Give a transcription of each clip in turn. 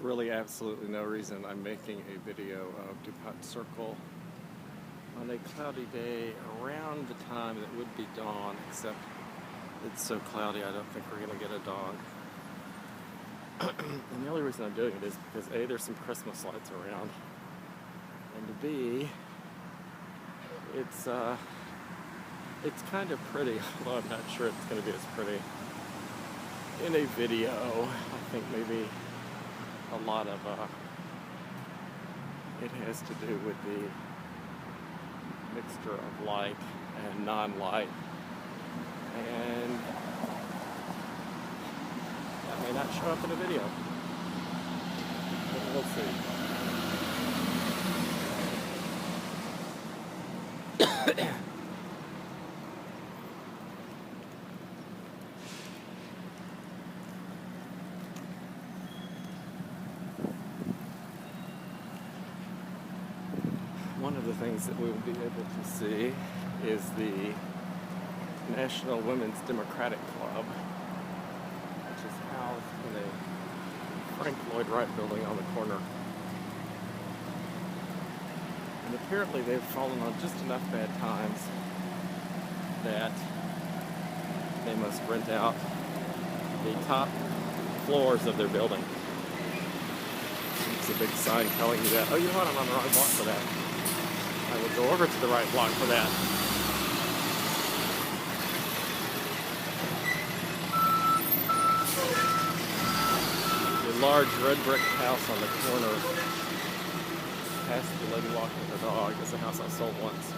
really absolutely no reason I'm making a video of DuPont Circle on a cloudy day around the time that would be dawn, except it's so cloudy I don't think we're going to get a dawn. And the only reason I'm doing it is because A, there's some Christmas lights around, and B, it's kind of pretty, although I'm not sure it's going to be as pretty in a video. I think maybe a lot of it has to do with the mixture of light and non-light, and that may not show up in a video, but we'll see. One of the things that we will be able to see is the National Women's Democratic Club, which is housed in a Frank Lloyd Wright building on the corner. And apparently they've fallen on just enough bad times that they must rent out the top floors of their building. It's a big sign telling you that. Oh, you know what? I'm on the wrong block for that. I will go over to the right block for that. The large red brick house on the corner, past the lady walking her dog, is a house I sold once.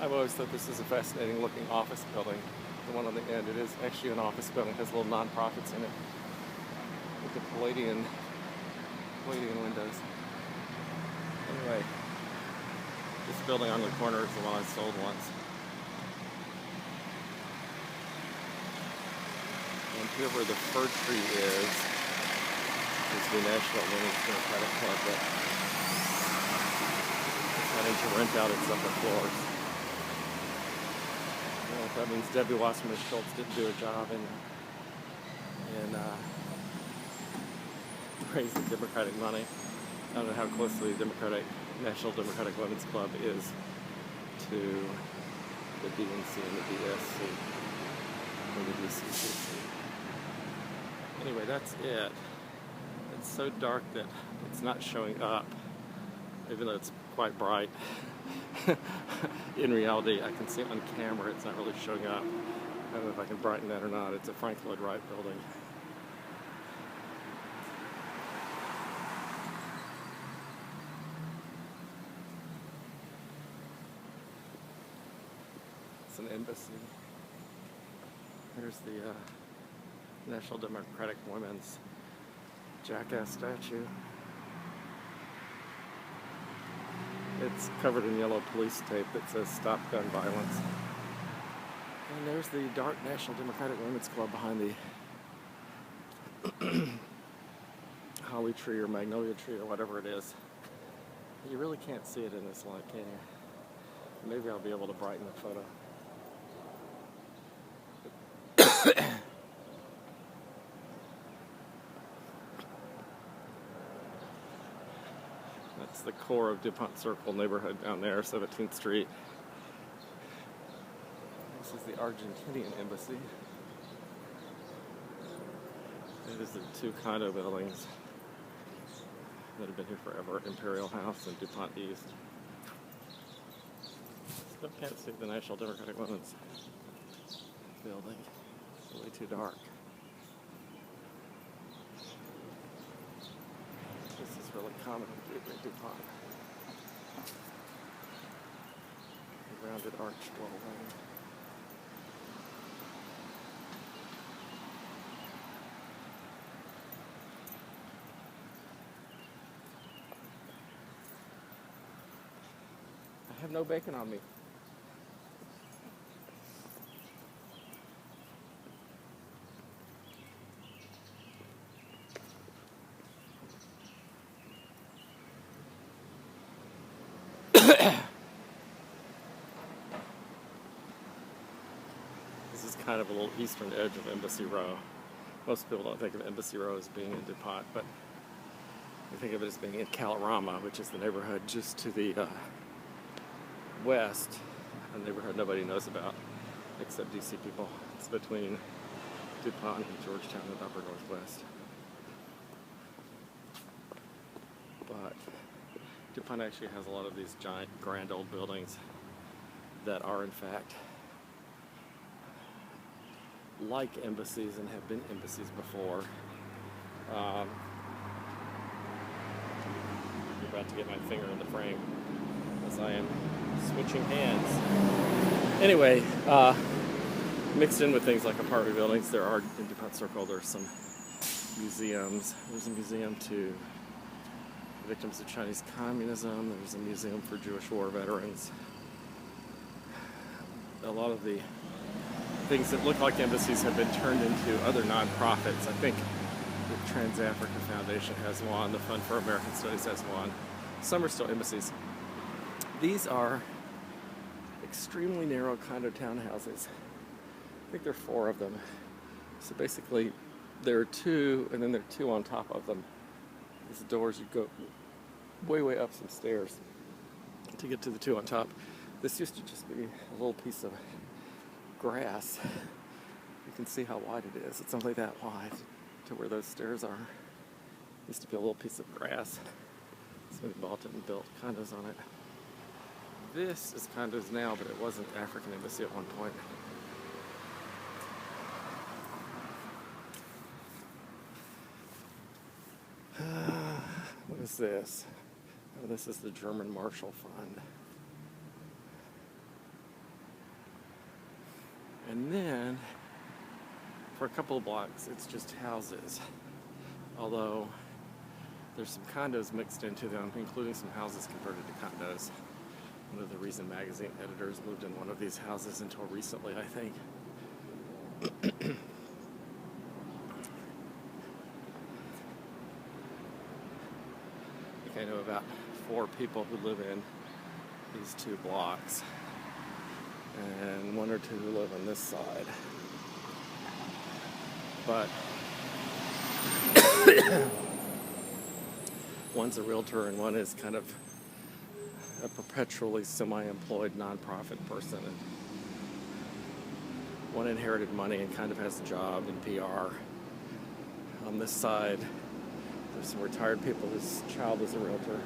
I've always thought this is a fascinating looking office building. The one on the end, it is actually an office building. It has little non-profits in it with the Palladian windows. Anyway, this building on the corner is the one I sold once. And here where the fir tree is the National Women's Democratic Club that is having to rent out its upper floors. That means Debbie Wasserman Schultz didn't do a job in raising Democratic money. I don't know how closely the National Democratic Women's Club is to the DNC and the DSC, or the DCCC. Anyway, that's it. It's so dark that it's not showing up, even though it's quite bright. In reality, I can see it on camera, it's not really showing up. I don't know if I can brighten that or not. It's a Frank Lloyd Wright building. It's an embassy. Here's the National Democratic Women's jackass statue. It's covered in yellow police tape that says "Stop Gun Violence." And there's the dark National Democratic Women's Club behind the holly tree or magnolia tree or whatever it is. You really can't see it in this light, can you? Maybe I'll be able to brighten the photo. That's the core of DuPont Circle neighborhood down there, 17th Street. This is the Argentinian embassy. It is the two condo buildings that have been here forever, Imperial House and DuPont East. Still can't see the National Democratic Women's building. It's way too dark. This is really common in DuPont. The rounded arched doorway. I have no bacon on me. kind of a little eastern edge of Embassy Row. Most people don't think of Embassy Row as being in DuPont, but they think of it as being in Kalorama, which is the neighborhood just to the west, a neighborhood nobody knows about except DC people. It's between DuPont and Georgetown and the upper northwest. But DuPont actually has a lot of these giant, grand old buildings that are in fact like embassies and have been embassies before. I'm about to get my finger in the frame as I am switching hands. Anyway, mixed in with things like apartment buildings, there are, in DuPont Circle, there's some museums. There's a museum to victims of Chinese communism. There's a museum for Jewish war veterans. A lot of the things that look like embassies have been turned into other nonprofits. I think the Trans-Africa Foundation has one, the Fund for American Studies has one. Some are still embassies. These are extremely narrow condo townhouses. I think there are 4 of them. So basically, there are 2, and then there are 2 on top of them. These doors, you go way, way up some stairs to get to the 2 on top. This used to just be a little piece of grass. You can see how wide it is. It's only that wide to where those stairs are. Used to be a little piece of grass. Somebody bought it and built condos on it. This is condos now, but it wasn't African Embassy at one point. What is this? Oh, this is the German Marshall Fund. And then, for a couple of blocks, it's just houses. Although, there's some condos mixed into them, including some houses converted to condos. One of the Reason magazine editors lived in one of these houses until recently, I think. I know about 4 people who live in these 2 blocks, and 1 or 2 who live on this side. But one's a realtor and one is kind of a perpetually semi-employed nonprofit person, and one inherited money and kind of has a job in PR. On this side, there's some retired people whose child is a realtor.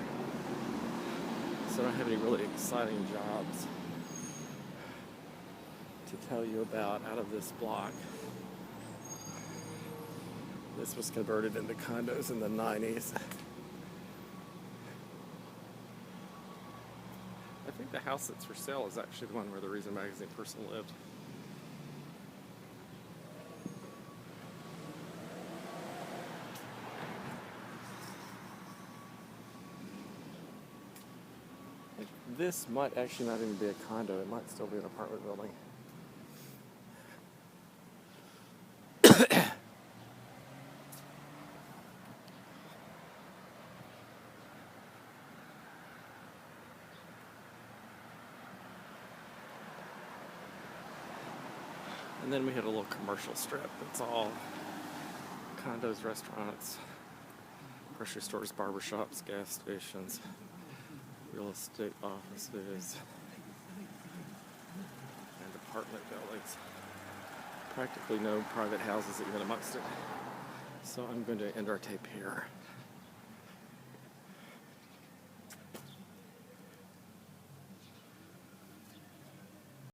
So I don't have any really exciting jobs to tell you about out of this block. This was converted into condos in the 90s. I think the house that's for sale is actually the one where the Reason magazine person lived. This might actually not even be a condo. It might still be an apartment building. And then we hit a little commercial strip. It's all condos, restaurants, grocery stores, barbershops, gas stations, real estate offices, and apartment buildings. Practically no private houses even amongst it. So I'm going to end our tape here.